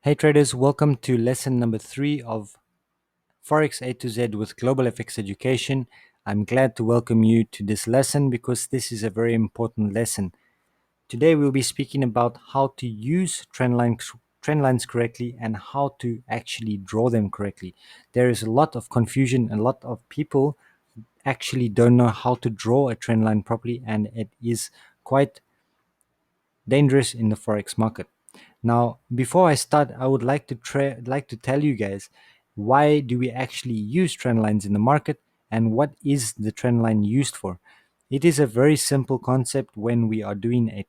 Hey traders, welcome to lesson number 3 of Forex A to Z with Global FX Education. I'm glad to welcome you to this lesson because this is a very important lesson. Today we'll be speaking about how to use trend lines correctly and how to actually draw them correctly. There is a lot of confusion, a lot of people actually don't know how to draw a trend line properly, and it is quite dangerous in the forex market. Now, before I start, I would like to tell you guys why do we actually use trend lines in the market and what is the trend line used for. It is a very simple concept when we are doing a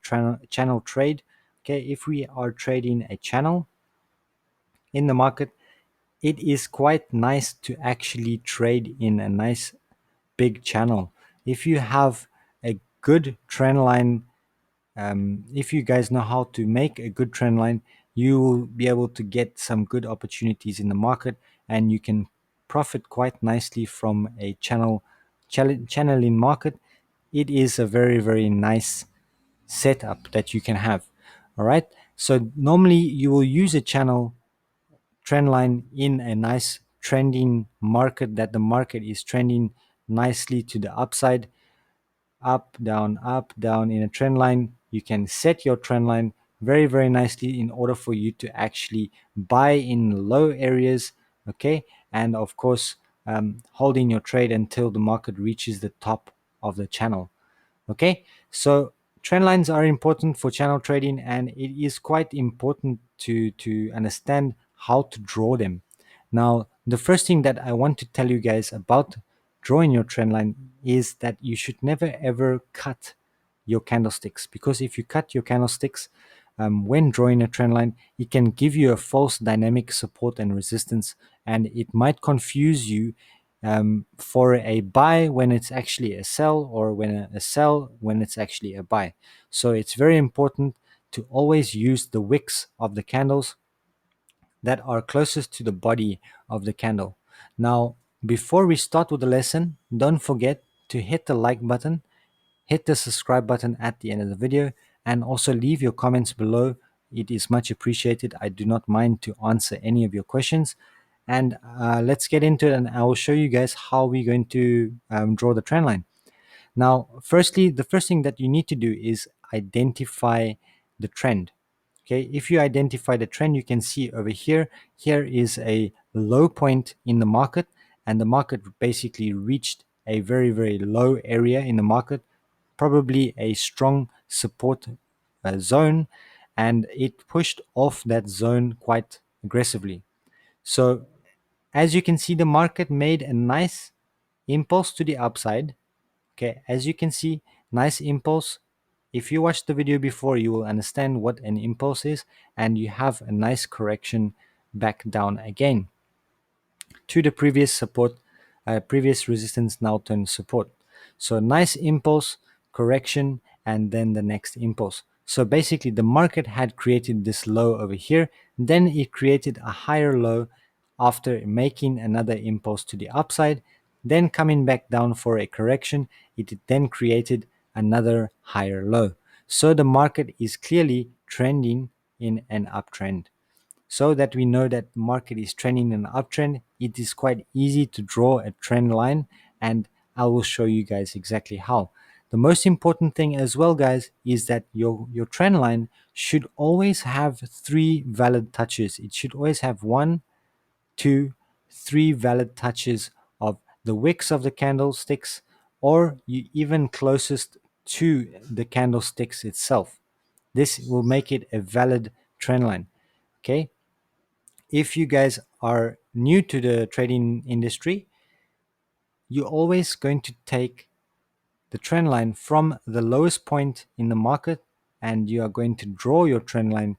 channel trade. Okay, if we are trading a channel in the market, it is quite nice to actually trade in a nice big channel. If you have a good trend line, if you guys know how to make a good trend line, you will be able to get some good opportunities in the market, and you can profit quite nicely from a channeling market. It is a very nice setup that you can have. All right. So normally you will use a channel trend line in a nice trending market, that the market is trending nicely to the upside, up down in a trend line. You can set your trend line very nicely in order for you to actually buy in low areas. Okay, and of course, holding your trade until the market reaches the top of the channel. Okay, so trend lines are important for channel trading, and it is quite important to understand how to draw them. Now, the first thing that I want to tell you guys about drawing your trend line is that you should never ever cut your candlesticks, because if you cut your candlesticks when drawing a trend line, it can give you a false dynamic support and resistance, and it might confuse you for a buy when it's actually a sell, or when a sell when it's actually a buy. So it's very important to always use the wicks of the candles that are closest to the body of the candle. Now, before we start with the lesson, don't forget to hit the like button, hit the subscribe button at the end of the video, and also leave your comments below. It is much appreciated. I do not mind to answer any of your questions. And let's get into it, and I will show you guys how we're going to draw the trend line. Now, firstly, the first thing that you need to do is identify the trend. Okay, if you identify the trend, you can see over here, here is a low point in the market, and the market basically reached a very low area in the market, probably a strong support zone, and it pushed off that zone quite aggressively. So as you can see, the market made a nice impulse to the upside. Okay, as you can see, nice impulse. If you watched the video before, you will understand what an impulse is, and you have a nice correction back down again to the previous support, previous resistance now turned support. So nice impulse, correction, and then the next impulse. So basically the market had created this low over here, then it created a higher low after making another impulse to the upside, then coming back down for a correction. It then created another higher low. So the market is clearly trending in an uptrend. So that we know that the market is trending in an uptrend, it is quite easy to draw a trend line, and I will show you guys exactly how. The most important thing as well, guys, is that your trend line should always have three valid touches. It should always have one, two, three valid touches of the wicks of the candlesticks, or you even closest to the candlesticks itself. This will make it a valid trend line. Okay, if you guys are new to the trading industry, you're always going to take the trend line from the lowest point in the market, and you are going to draw your trend line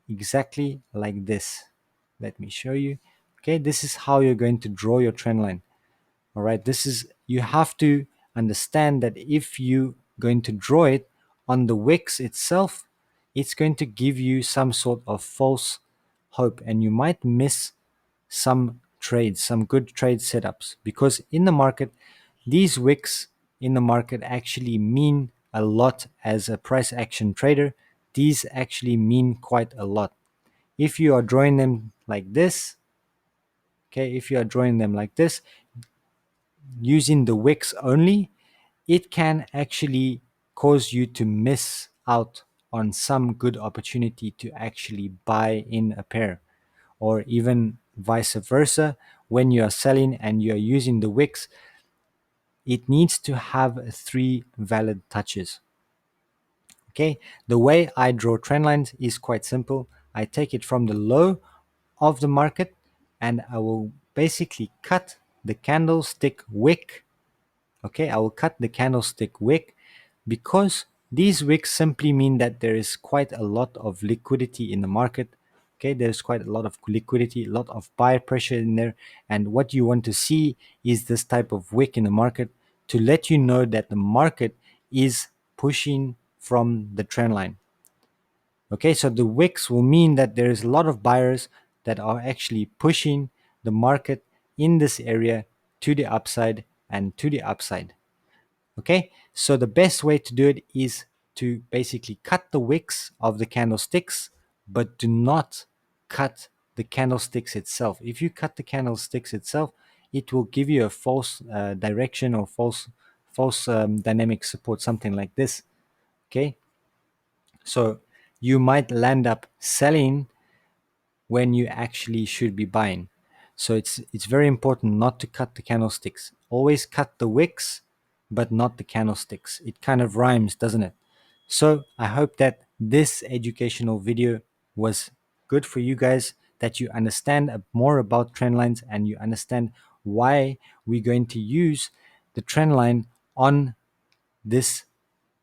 exactly like this. Let me show you. Okay, this is how you're going to draw your trend line. All right, this is, you have to understand that if you going to draw it on the wicks itself, it's going to give you some sort of false hope, and you might miss some trades, some good trade setups, because in the market, these wicks in the market actually mean a lot. As a price action trader, these actually mean quite a lot. If you are drawing them like this, okay, if you are drawing them like this, using the wicks only, it can actually cause you to miss out on some good opportunity to actually buy in a pair, or even vice versa. When you are selling and you are using the wicks, it needs to have three valid touches. Okay, the way I draw trend lines is quite simple. I take it from the low of the market and I will basically cut the candlestick wick. Okay, I will cut the candlestick wick because these wicks simply mean that there is quite a lot of liquidity in the market. Okay, there's quite a lot of liquidity, a lot of buyer pressure in there, and what you want to see is this type of wick in the market to let you know that the market is pushing from the trend line. Okay, so the wicks will mean that there is a lot of buyers that are actually pushing the market in this area to the upside and to the upside. Okay, so the best way to do it is to basically cut the wicks of the candlesticks, but do not cut the candlesticks itself. If you cut the candlesticks itself, it will give you a false direction or false dynamic support, something like this. Okay, so you might land up selling when you actually should be buying. So it's very important not to cut the candlesticks. Always cut the wicks, but not the candlesticks. It kind of rhymes, doesn't it? So I hope that this educational video was good for you guys, that you understand more about trend lines and you understand why we're going to use the trend line on this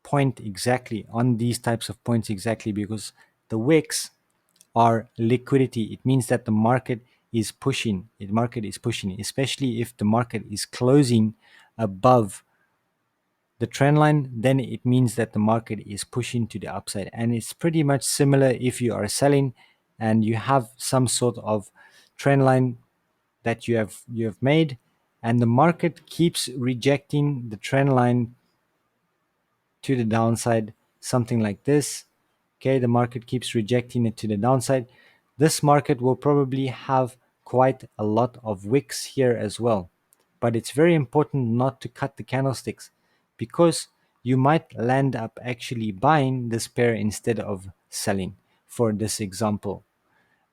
point exactly, on these types of points exactly, because the wicks are liquidity. It means that the market is pushing. The market is pushing, especially if the market is closing above the trend line, then it means that the market is pushing to the upside. And it's pretty much similar if you are selling and you have some sort of trend line that you have made, and the market keeps rejecting the trend line to the downside, something like this. Okay, the market keeps rejecting it to the downside. This market will probably have quite a lot of wicks here as well. But it's very important not to cut the candlesticks, because you might land up actually buying this pair instead of selling, for this example.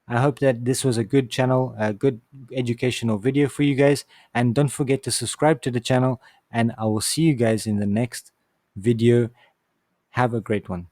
I hope that this was a good channel, a good educational video for you guys. And don't forget to subscribe to the channel. And I will see you guys in the next video. Have a great one.